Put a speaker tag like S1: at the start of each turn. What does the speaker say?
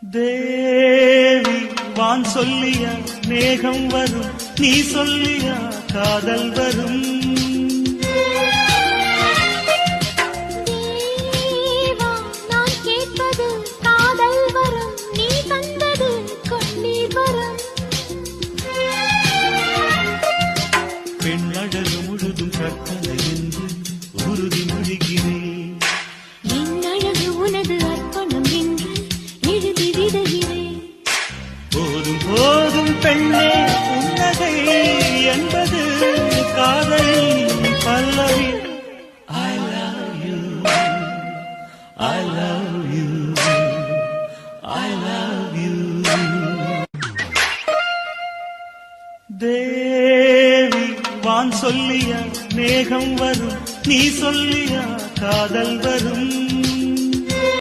S1: தேவி வான் சொல்லியா மேகம் வரும், நீ சொல்லியா காதல் வரும்.
S2: தேவா நான் கேட்பது காதல் வரும், நீ தந்தது கண்ணீர் வரும்.
S1: பெண்ணழகு முழுதும் கற்பனை என்று உறுதி மொழிகிறேன்.
S2: என் அழகு உனது அர்ப்பணம் என்று எழுதி விடுகிறேன்.
S1: போதும் போதும் பெண்ணே புன்னகை என்பது காதலின் பல்லவி. I love you, I love you, I love you. தேவி வான் சொல்லியா மேகம் வரும், நீ சொல்லியா காதல் வரும்.